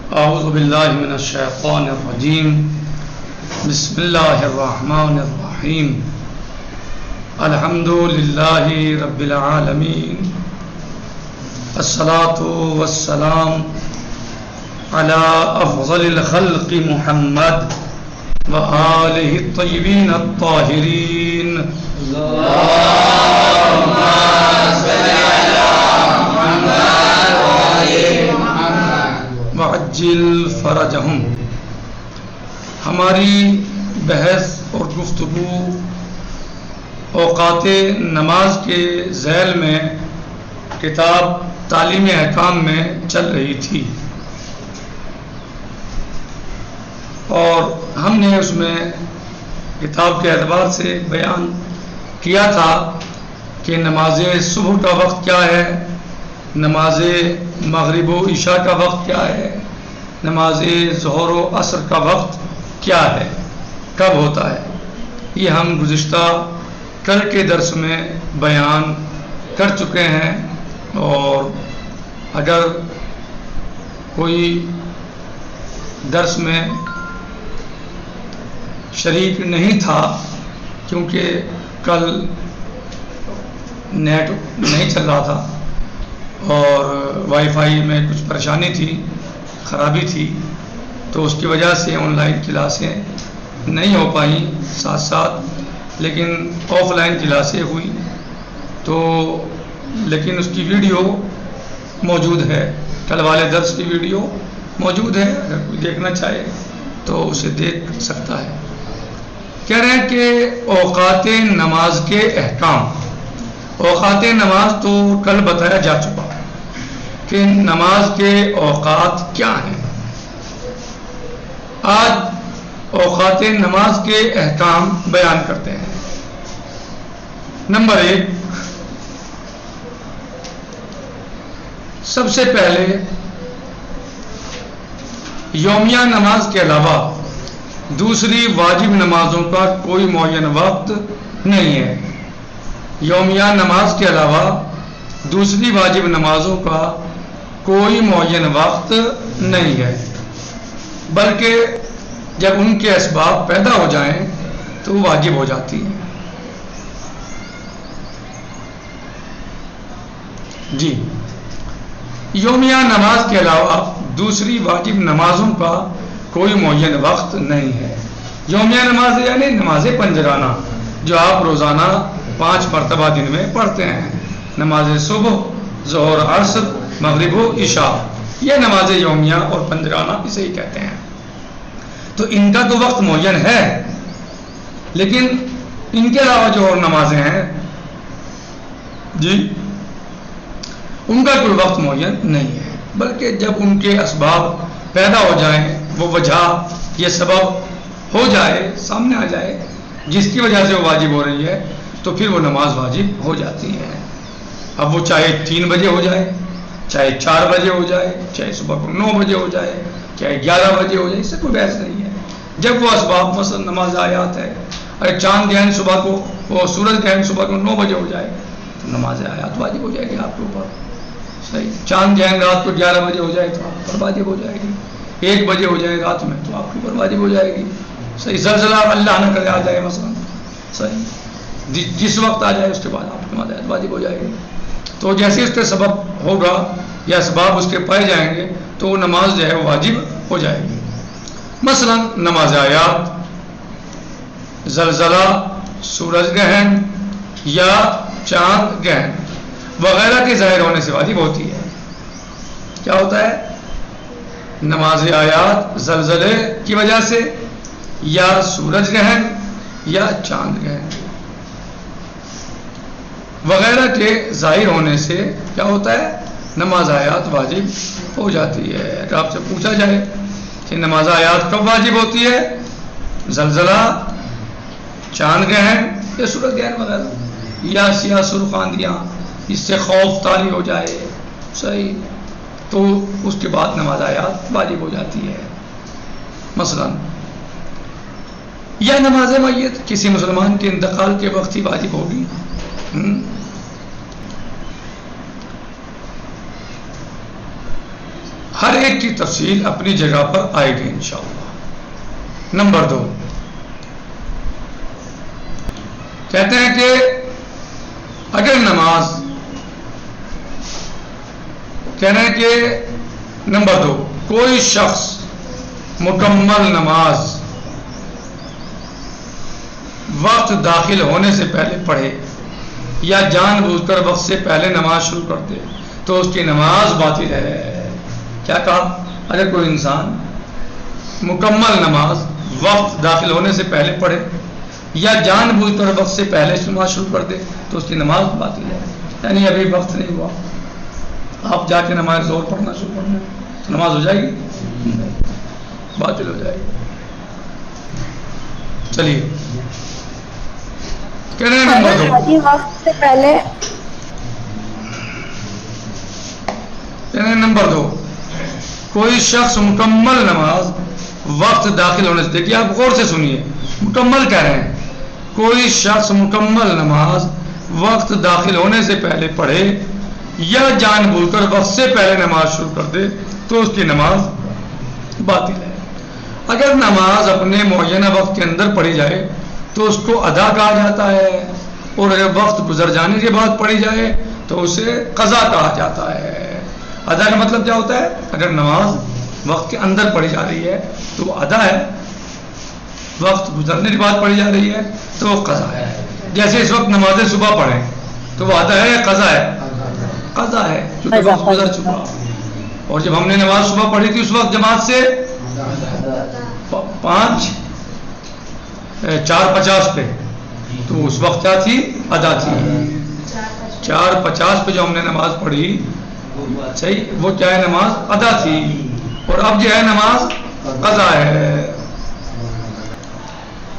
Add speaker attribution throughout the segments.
Speaker 1: اعوذ باللہ من الشیطان الرجیم بسم اللہ الرحمن الرحیم الحمد للہ رب العالمین الصلاۃ والسلام علی افضل الخلق محمد وآلہ الطیبین الطاہرین اللہم صل علی محمد وآلہ محمد وعجل فرجہم۔ ہماری بحث اور گفتگو اوقات نماز کے ذیل میں کتاب تعلیم احکام میں چل رہی تھی، اور ہم نے اس میں کتاب کے اعتبار سے بیان کیا تھا کہ نماز صبح کا وقت کیا ہے، نماز مغرب و عشاء کا وقت کیا ہے، نماز ظہر و عصر کا وقت کیا ہے، کب ہوتا ہے۔ یہ ہم گزشتہ کل کے درس میں بیان کر چکے ہیں، اور اگر کوئی درس میں شریک نہیں تھا کیونکہ کل نیٹ نہیں چل رہا تھا اور وائی فائی میں کچھ پریشانی تھی، خرابی تھی، تو اس کی وجہ سے آن لائن کلاسیں نہیں ہو پائیں ساتھ ساتھ، لیکن آف لائن کلاسیں ہوئی تو لیکن اس کی ویڈیو موجود ہے، کل والے درس کی ویڈیو موجود ہے، اگر کوئی دیکھنا چاہے تو اسے دیکھ سکتا ہے۔ کہہ رہے ہیں کہ اوقات نماز کے احکام۔ اوقات نماز تو کل بتایا جا چکا کہ نماز کے اوقات کیا ہیں۔ آج اوقات نماز کے احکام بیان کرتے ہیں۔ نمبر 1، سب سے پہلے یومیہ نماز کے علاوہ دوسری واجب نمازوں کا کوئی معین وقت نہیں ہے۔ یومیہ نماز کے علاوہ دوسری واجب نمازوں کا کوئی معین وقت نہیں ہے، بلکہ جب ان کے اسباب پیدا ہو جائیں تو وہ واجب ہو جاتی ہیں۔ جی، یومیہ نماز کے علاوہ دوسری واجب نمازوں کا کوئی معین وقت نہیں ہے۔ یومیہ نماز یعنی نماز پنجگانہ جو آپ روزانہ 5 مرتبہ دن میں پڑھتے ہیں، نماز صبح، ظہر، عصر، مغرب و عشاء، یہ نماز یومیہ اور پنجگانہ اسے ہی کہتے ہیں۔ تو ان کا تو وقت معین ہے، لیکن ان کے علاوہ جو اور نمازیں ہیں جی ان کا کوئی وقت معین نہیں ہے، بلکہ جب ان کے اسباب پیدا ہو جائیں، وہ وجہ یہ سبب ہو جائے، سامنے آ جائے جس کی وجہ سے وہ واجب ہو رہی ہے، تو پھر وہ نماز واجب ہو جاتی ہے۔ اب وہ چاہے 3 بجے ہو جائے، چاہے 4 بجے ہو جائے، چاہے صبح کو 9 بجے ہو جائے، چاہے 11 بجے ہو جائے، اس سے کوئی بحث نہیں ہے۔ جب وہ اسباب مثلا نماز آیات ہے، اگر چاند گہن صبح کو، وہ سورج گہن صبح کو 9 بجے ہو جائے تو نماز آیات واجب ہو جائے گی آپ کے اوپر، صحیح۔ چاند گہن رات کو 11 بجے ہو جائے تو آپ پر واجب ہو جائے گی، 1 بجے ہو جائے رات میں تو آپ کے اوپر واجب ہو جائے گی، صحیح۔ زلزلہ اللہ نہ کرے آ جائے مثلا، صحیح، جس وقت آ جائے اس کے بعد آپ کی نماز واجب ہو جائے گی۔ تو جیسے اس کے سبب ہوگا یا اسباب اس کے پائے جائیں گے تو وہ نماز جو ہے واجب ہو جائے گی۔ مثلا نماز آیات، زلزلہ، سورج گرہن یا چاند گرہن وغیرہ کے ظاہر ہونے سے واجب ہوتی ہے۔ کیا ہوتا ہے؟ نماز آیات زلزلے کی وجہ سے یا سورج گرہن یا چاند گرہن وغیرہ کے ظاہر ہونے سے کیا ہوتا ہے؟ نماز آیات واجب ہو جاتی ہے۔ اگر آپ سے پوچھا جائے کہ نماز آیات کب واجب ہوتی ہے؟ زلزلہ، چاند گرہن یا سورج گرہن وغیرہ، یا سیاہ سرخ آندیاں، اس سے خوف طاری ہو جائے، صحیح، تو اس کے بعد نماز آیات واجب ہو جاتی ہے۔ مثلا یا نماز میت کسی مسلمان کے انتقال کے وقت ہی واجب ہوگی۔ ہر ایک کی تفصیل اپنی جگہ پر آئے گی انشاءاللہ۔ نمبر 2 کہتے ہیں کہ اگر نماز، کہہ رہے ہیں کہ نمبر 2 کوئی شخص مکمل نماز وقت داخل ہونے سے پہلے پڑھے یا جان بوجھ کر وقت سے پہلے نماز شروع کر دے تو اس کی نماز باطل ہے۔ کیا کہا؟ اگر کوئی انسان مکمل نماز وقت داخل ہونے سے پہلے پڑھے یا جان بوجھ کر وقت سے پہلے نماز شروع کر دے تو اس کی نماز باطل ہے۔ یعنی ابھی وقت نہیں ہوا، آپ جا کے نماز زور پڑھنا شروع کرنا تو نماز ہو جائے گی؟ باطل ہو جائے گی۔ چلیے کہہ رہے ہیں نمبر 2
Speaker 2: وقت سے پہلے،
Speaker 1: کہہ رہے ہیں نمبر 2 کوئی شخص مکمل نماز وقت داخل ہونے سے، دیکھیے آپ غور سے سنیے، مکمل کہہ رہے ہیں، کوئی شخص مکمل نماز وقت داخل ہونے سے پہلے پڑھے یا جان بوجھ کر وقت سے پہلے نماز شروع کر دے تو اس کی نماز باطل ہے۔ اگر نماز اپنے معینہ وقت کے اندر پڑھی جائے تو اس کو ادا کہا جاتا ہے، اور اگر وقت گزر جانے کے بعد پڑھی جائے تو اسے قضا کہا جاتا ہے۔ ادا کا مطلب کیا ہوتا ہے؟ اگر نماز وقت کے اندر پڑھی جا رہی ہے تو وہ ادا ہے، وقت گزرنے کے بعد پڑھی جا رہی ہے تو وہ قضا ہے۔ جیسے اس وقت نماز صبح پڑھیں تو وہ ادا ہے یا قضا ہے؟ قضا ہے، کیونکہ وقت گزر چکا۔ اور جب ہم نے نماز صبح پڑھی تھی اس وقت جماعت سے 4:50 پہ، تو اس وقت کیا تھی؟ ادا تھی۔ 4:50 پہ جو ہم نے نماز پڑھی، صحیح، وہ کیا ہے؟ نماز ادا تھی، اور اب جو ہے نماز قضا ہے۔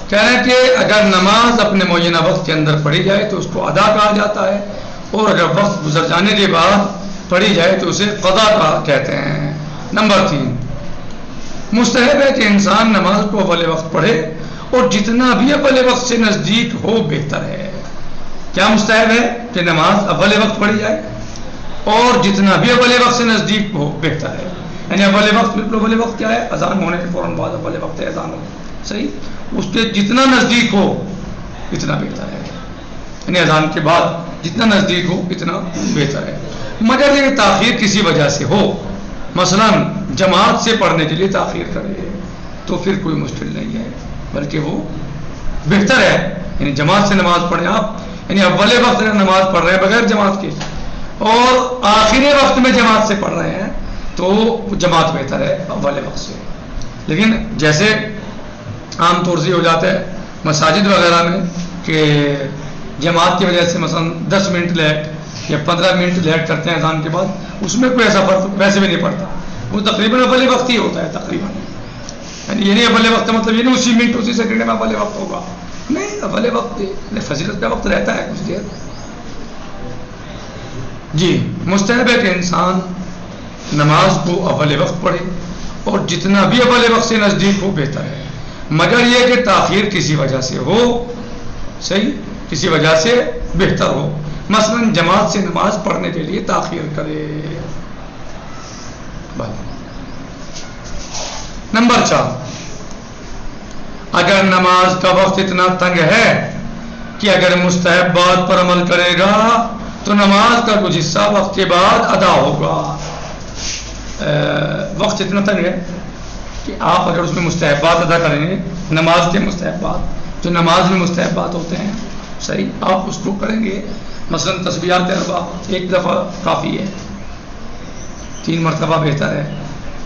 Speaker 1: کہہ رہے ہیں کہ اگر نماز اپنے معینہ وقت کے اندر پڑھی جائے تو اس کو ادا کہا جاتا ہے، اور اگر وقت گزر جانے کے بعد پڑھی جائے تو اسے قضا کہتے ہیں۔ نمبر 3 مستحب ہے کہ انسان نماز کو اول وقت پڑھے اور جتنا بھی اول وقت سے نزدیک ہو بہتر ہے۔ کیا مستحب ہے؟ کہ نماز اول وقت پڑھی جائے اور جتنا بھی اول وقت سے نزدیک ہو بہتر ہے۔ یعنی اول وقت، بالکل اول وقت کیا ہے؟ اذان ہونے کے فوراً بعد اول وقت ہے، اذان ہو، صحیح، اس کے جتنا نزدیک ہو اتنا بہتر ہے۔ یعنی اذان کے بعد جتنا نزدیک ہو اتنا بہتر ہے، مگر یہ تاخیر کسی وجہ سے ہو، مثلا جماعت سے پڑھنے کے لیے تاخیر کرے تو پھر کوئی مشکل نہیں ہے، بلکہ وہ بہتر ہے۔ یعنی جماعت سے نماز پڑھیں آپ، یعنی اول وقت نماز پڑھ رہے ہیں بغیر جماعت کے اور آخری وقت میں جماعت سے پڑھ رہے ہیں تو جماعت بہتر ہے اول وقت سے۔ لیکن جیسے عام طور سے ہو جاتا ہے مساجد وغیرہ میں کہ جماعت کی وجہ سے مثلا 10 منٹ لیٹ یا 15 منٹ لیٹ کرتے ہیں اذان کے بعد، اس میں کوئی ایسا فرق ویسے بھی نہیں پڑتا، وہ تقریباً اول وقت ہی ہوتا ہے تقریباً۔ یعنی یہ نہیں اول وقت مطلب یہ نہیں اسی منٹ اسی سیکنڈ میں اول وقت ہوگا، نہیں، اول وقت فضیلت کا وقت رہتا ہے کچھ دیر۔ جی مستحب ہے کہ انسان نماز کو اول وقت پڑھے اور جتنا بھی اول وقت سے نزدیک ہو بہتر ہے، مگر یہ کہ تاخیر کسی وجہ سے ہو، صحیح، کسی وجہ سے بہتر ہو، مثلا جماعت سے نماز پڑھنے کے لیے تاخیر کرے۔ نمبر 4 اگر نماز کا وقت اتنا تنگ ہے کہ اگر مستحبات پر عمل کرے گا تو نماز کا کچھ حصہ وقت کے بعد ادا ہوگا۔ وقت اتنا تنگ ہے کہ آپ اگر اس میں مستحبات ادا کریں گے، نماز کے مستحبات جو نماز میں مستحبات ہوتے ہیں، صحیح، آپ اس کو کریں گے، مثلا تسبیحات 4 ایک دفعہ کافی ہے، 3 مرتبہ بہتر ہے،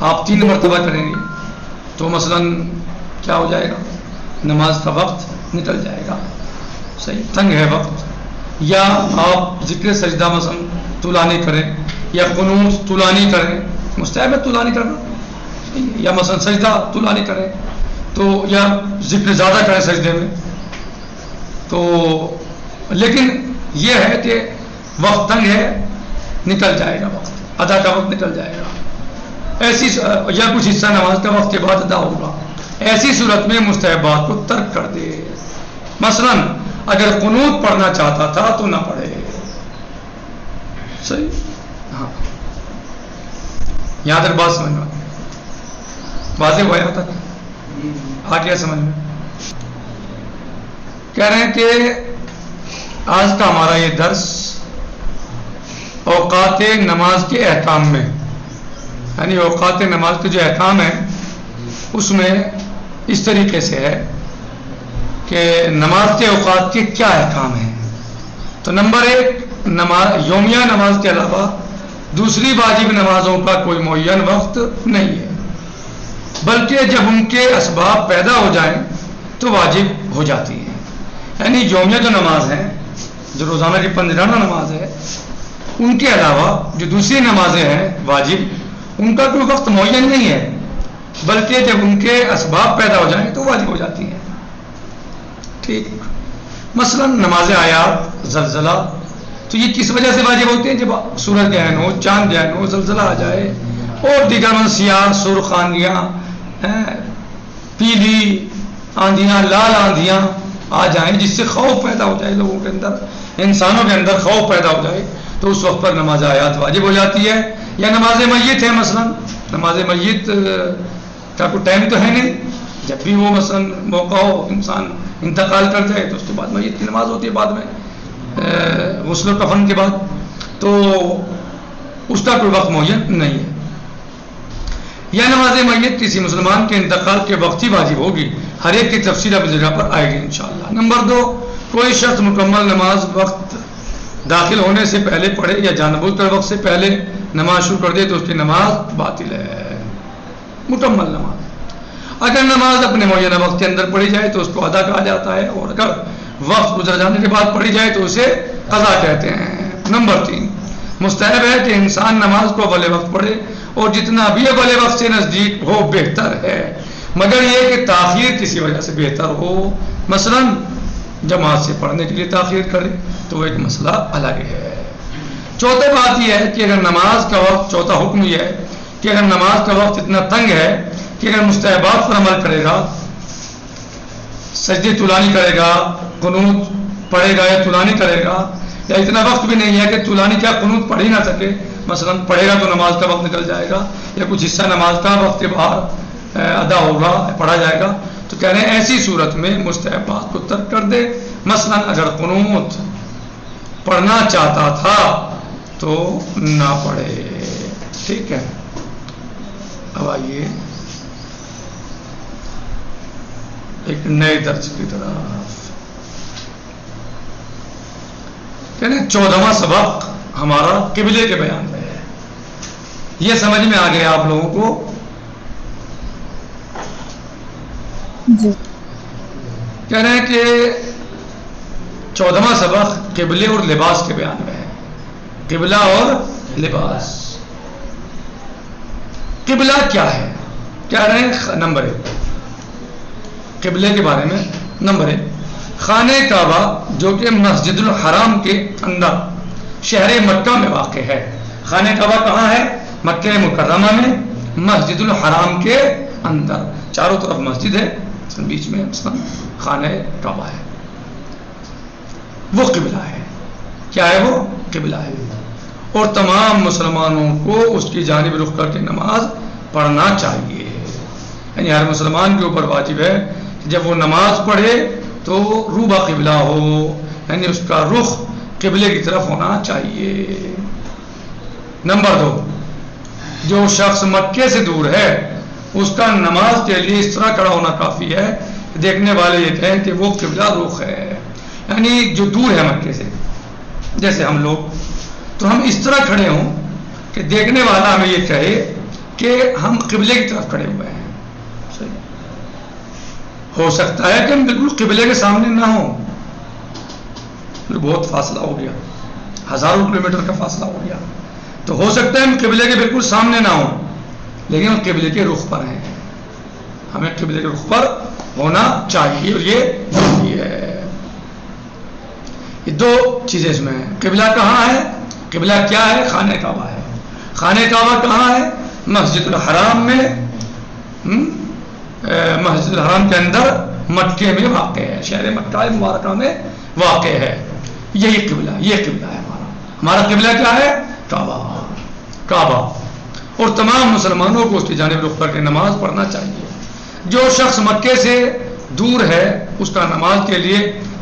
Speaker 1: آپ 3 مرتبہ کریں گے تو مثلا کیا ہو جائے گا؟ نماز کا وقت نکل جائے گا، صحیح، تنگ ہے وقت۔ یا آپ ذکر سجدہ مثلا طولانی کریں یا قنوت طولانی کریں، مستحب ہے طولانی کرنا، یا مثلا سجدہ طولانی کریں تو، یا ذکر زیادہ کریں سجدے میں تو، لیکن یہ ہے کہ وقت تنگ ہے، نکل جائے گا وقت، ادا کا وقت نکل جائے گا، ایسی یا کچھ حصہ نماز کا وقت کے بعد ادا ہوگا، ایسی صورت میں مستحبات کو ترک کر دے۔ مثلا اگر قنوت پڑھنا چاہتا تھا تو نہ پڑھے، صحیح، ہاں، یہاں تک بات سمجھ میں واضح ہوا؟ یہاں تک آ گیا سمجھ میں؟ کہہ رہے ہیں کہ آج کا ہمارا یہ درس اوقات نماز کے احکام میں، یعنی اوقات نماز کے جو احکام ہیں اس میں اس طریقے سے ہے کہ نماز کے اوقات کے کیا احکام ہیں. تو نمبر 1، نماز یومیہ نماز کے علاوہ دوسری واجب نمازوں کا کوئی معین وقت نہیں ہے، بلکہ جب ان کے اسباب پیدا ہو جائیں تو واجب ہو جاتی ہیں. یعنی یومیہ جو نماز ہے، جو روزانہ کی پنجرانہ نماز ہے، ان کے علاوہ جو دوسری نمازیں ہیں واجب، ان کا کوئی وقت معین نہیں ہے، بلکہ جب ان کے اسباب پیدا ہو جائیں تو واجب ہو جاتی ہیں. ٹھیک، مثلا نماز آیات، زلزلہ، تو یہ کس وجہ سے واجب ہوتے ہیں؟ جب سورج گرہن ہو، چاند گرہن ہو، زلزلہ آ جائے، اور دیگر سیاہ سرخ آندیاں، پیلی آندیاں، لال آندیاں آ جائیں جس سے خوف پیدا ہو جائے لوگوں کے اندر، انسانوں کے اندر خوف پیدا ہو جائے، تو اس وقت پر نماز آیات واجب ہو جاتی ہے. یا نماز میت ہے، مثلا نماز میت کا کوئی ٹائم تو ہے نہیں، جب بھی وہ مثلا موقع ہو، انسان انتقال کر جائے تو اس کے بعد میت کی نماز ہوتی ہے، بعد میں غسل و کفن کے بعد، تو اس کا کوئی وقت معین نہیں ہے. یا نماز میت کسی مسلمان کے انتقال کے وقت ہی واجب ہوگی. ہر ایک کی تفصیل اپنی جگہ پر آئے گی انشاءاللہ. نمبر 2، کوئی شخص مکمل نماز وقت داخل ہونے سے پہلے پڑھے یا جان بوجھ کر وقت سے پہلے نماز شروع کر دے تو اس کی نماز باطل ہے. مکمل نماز، اگر نماز اپنے معینہ وقت کے اندر پڑھی جائے تو اس کو ادا کہا جاتا ہے، اور اگر وقت گزر جانے کے بعد پڑھی جائے تو اسے قضا کہتے ہیں. نمبر 3، مستحب ہے کہ انسان نماز کو اول وقت پڑھے، اور جتنا بھی اول وقت سے نزدیک ہو بہتر ہے، مگر یہ کہ تاخیر کسی وجہ سے بہتر ہو، مثلا جماعت سے پڑھنے کے لیے تاخیر کرے تو وہ ایک مسئلہ الگ ہے. چوتھی بات یہ ہے کہ اگر نماز کا وقت، چوتھا حکم یہ ہے کہ اگر نماز کا وقت اتنا تنگ ہے کہ اگر مستحبات پر عمل کرے گا، سجدے طولانی کرے گا، قنوت پڑھے گا یا طولانی کرے گا، یا اتنا وقت بھی نہیں ہے کہ طولانی کیا قنوت پڑھ ہی نہ سکے، مثلا پڑھے گا تو نماز کا وقت نکل جائے گا، یا کچھ حصہ نماز کا وقت کے باہر ادا ہوگا، پڑھا جائے گا، تو کہہ رہے ہیں ایسی صورت میں مستحبات کو ترک کر دے. مثلا اگر قنوت پڑھنا چاہتا تھا تو نہ پڑھے. ٹھیک ہے، اب آئیے ایک نئے درس کی طرف. کہتے ہیں 14واں سبق ہمارا قبلے کے بیان میں ہے. یہ سمجھ میں آ گیا آپ لوگوں کو؟
Speaker 2: جی.
Speaker 1: کہہ رہے ہیں کہ 14واں سبق قبلے اور لباس کے بیان میں ہے. قبلہ اور لباس. قبلہ کیا ہے؟ کہہ رہے ہیں نمبر 1 قبلے کے بارے میں. نمبر 1، خانہ کعبہ جو کہ مسجد الحرام کے اندر شہر مکہ میں واقع ہے. خانہ کعبہ کہاں ہے؟ مکہ مکرمہ میں، مسجد الحرام کے اندر. چاروں طرف مسجد ہے، بیچ میں خانہ کعبہ ہے. وہ قبلہ ہے. کیا ہے وہ؟ قبلہ ہے. اور تمام مسلمانوں کو اس کی جانب رخ کر کے نماز پڑھنا چاہیے. یعنی ہر مسلمان کے اوپر واجب ہے کہ جب وہ نماز پڑھے تو روبہ قبلہ ہو، یعنی اس کا رخ قبلے کی طرف ہونا چاہیے. نمبر 2، جو شخص مکے سے دور ہے اس کا نماز کے لیے اس طرح کھڑا ہونا کافی ہے، دیکھنے والے یہ کہیں کہ وہ قبلہ رخ ہے. یعنی جو دور ہے مکے سے، جیسے ہم لوگ، تو ہم اس طرح کھڑے ہوں کہ دیکھنے والا ہمیں یہ کہے کہ ہم قبلے کی طرف کھڑے ہوئے ہیں. صحیح ہو سکتا ہے کہ ہم بالکل قبلے کے سامنے نہ ہوں، بہت فاصلہ ہو گیا، ہزاروں کلومیٹر کا فاصلہ ہو گیا، تو ہو سکتا ہے ہم قبلے کے بالکل سامنے نہ ہوں، لیکن ہم قبلے کے رخ پر ہیں. ہمیں قبلے کے رخ پر ہونا چاہیے، اور یہ ضروری ہے. یہ 2 چیزیں اس میں ہیں. قبلہ کہاں ہے؟ قبلہ کیا ہے؟ خانہ کعبہ ہے. خانہ کعبہ کہاں ہے؟ مسجد الحرام میں، مسجد الحرام کے اندر مکے میں واقع ہے، شہر مکہ مبارکہ میں واقع ہے. یہی قبلہ، یہ قبلہ ہے ہمارا. ہمارا قبلہ کیا ہے؟ کعبہ. کعبہ. اور تمام مسلمانوں کو اس کی جانب رخ کر کے نماز پڑھنا چاہیے. جو شخص مکے سے دور ہے اس کا نماز کے لیے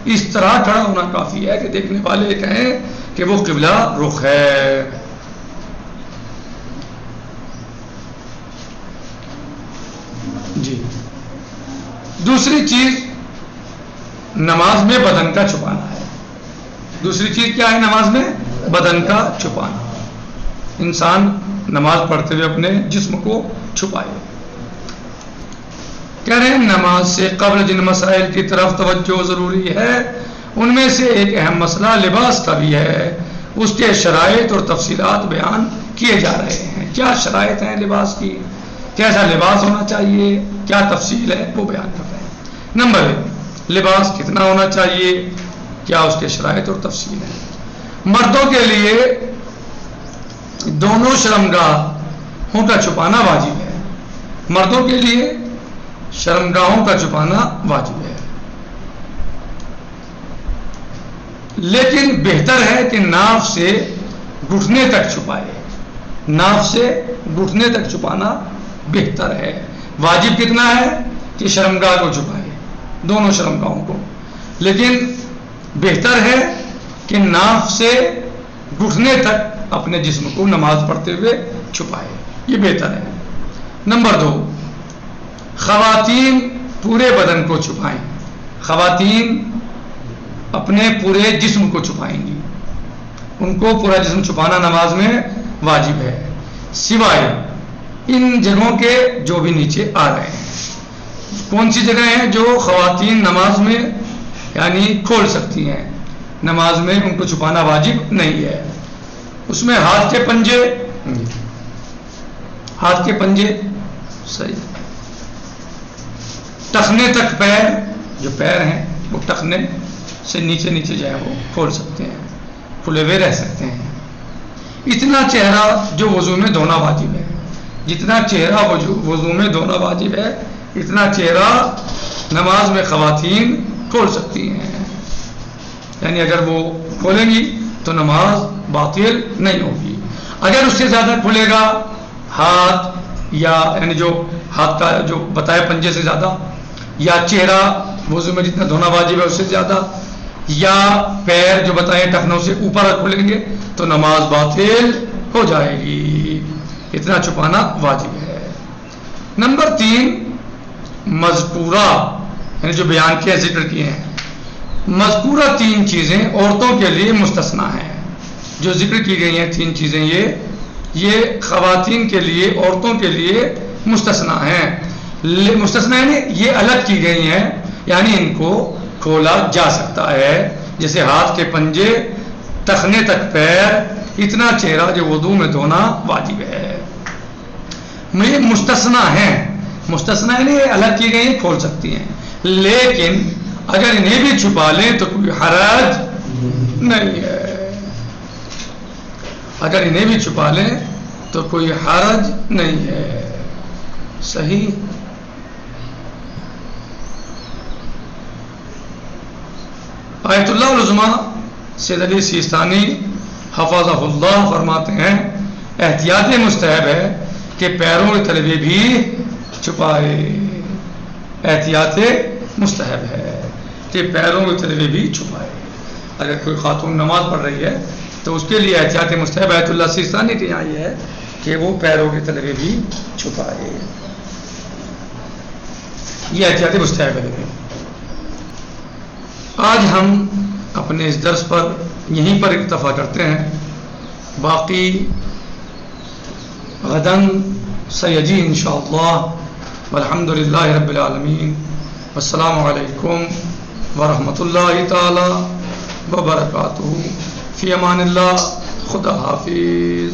Speaker 1: اس طرح کھڑا ہونا کافی ہے کہ دیکھنے والے کہیں کہ وہ قبلہ رخ ہے. جی دوسری چیز نماز میں بدن کا چھپانا ہے. دوسری چیز کیا ہے نماز میں؟ بدن کا چھپانا. انسان نماز پڑھتے ہوئے اپنے جسم کو چھپائے. کہہ رہے ہیں نماز سے قبل جن مسائل کی طرف توجہ ضروری ہے ان میں سے ایک اہم مسئلہ لباس کا بھی ہے. اس کے شرائط اور تفصیلات بیان کیے جا رہے ہیں. کیا شرائط ہیں لباس کی، کیسا لباس ہونا چاہیے، کیا تفصیل ہے، وہ بیان کر رہے ہیں. نمبر 1 لباس کتنا ہونا چاہیے، کیا اس کے شرائط اور تفصیل ہے. مردوں کے لیے دونوں شرمگاہوں کا چھپانا واجب ہے. مردوں کے لیے شرمگاہوں کا چھپانا واجب ہے، لیکن بہتر ہے کہ ناف سے گھٹنے تک چھپائے. ناف سے گھٹنے تک چھپانا بہتر ہے. واجب کتنا ہے کہ شرمگاہ کو چھپائے، دونوں شرمگاہوں کو، لیکن بہتر ہے کہ ناف سے گھٹنے تک اپنے جسم کو نماز پڑھتے ہوئے چھپائے. یہ بہتر ہے. نمبر 2 خواتین پورے بدن کو چھپائیں. خواتین اپنے پورے جسم کو چھپائیں گی. ان کو پورا جسم چھپانا نماز میں واجب ہے، سوائے ان جگہوں کے جو بھی نیچے آ رہے ہیں. کون سی جگہیں ہیں جو خواتین نماز میں یعنی کھول سکتی ہیں، نماز میں ان کو چھپانا واجب نہیں ہے؟ اس میں ہاتھ کے پنجے، ہاتھ کے پنجے صحیح، ٹخنے تک پیر، جو پیر ہیں وہ ٹخنے سے نیچے نیچے جو ہے وہ کھول سکتے ہیں، کھلے ہوئے رہ سکتے ہیں. اتنا چہرہ جو وضو میں دھونا واجب ہے، جتنا چہرہ وضو میں دھونا واجب ہے اتنا چہرہ نماز میں خواتین کھول سکتی ہیں. یعنی اگر وہ کھولیں گی تو نماز باطل نہیں ہوگی. اگر اس سے زیادہ کھلے گا ہاتھ، یا یعنی جو ہاتھ کا جو بتایا پنجے سے زیادہ، یا چہرہ وضو میں جتنا دھونا واجب ہے اس سے زیادہ، یا پیر جو بتائے ٹخنوں سے اوپر کھلیں گے تو نماز باطل ہو جائے گی. اتنا چھپانا واجب ہے. نمبر 3 مذکورہ یعنی جو بیان کیا ذکر کیے ہیں، مذکورہ 3 چیزیں عورتوں کے لیے مستثنا ہیں. جو ذکر کی گئی ہیں 3 چیزیں یہ خواتین کے لیے، عورتوں کے لیے مستثنا ہیں. مستثنا یعنی یہ الگ کی گئی ہیں، یعنی ان کو کھولا جا سکتا ہے. جیسے ہاتھ کے پنجے، ٹخنے تک پیر، اتنا چہرہ جو وضو میں دھونا واجب ہے. یہ مستثنا ہیں. مستثنا یعنی الگ کی گئی ہیں، کھول سکتی ہیں، لیکن اگر انہیں بھی چھپا لیں تو کوئی حرج نہیں ہے. اگر انہیں بھی چھپا لیں تو کوئی حرج نہیں ہے. صحیح. آیت اللہ العظمہ سید علی سیستانی حفظہ اللہ فرماتے ہیں احتیاط مستحب ہے کہ پیروں کے تلوے بھی چھپائے. احتیاط مستحب ہے کہ پیروں کے تلوے بھی چھپائے. اگر کوئی خاتون نماز پڑھ رہی ہے تو اس کے لیے احتیاط مستحب آیت اللہ سیستانی کے یہاں یہ ہے کہ وہ پیروں کے تلوے بھی چھپائے. یہ احتیاط مستحب ہے. آج ہم اپنے اس درس پر یہیں پر اکتفا کرتے ہیں. باقی غداً سیجی انشاءاللہ. والحمدللہ رب العالمین. والسلام علیکم ورحمۃ اللہ تعالی وبرکاتہ. فی امان اللہ. خدا حافظ.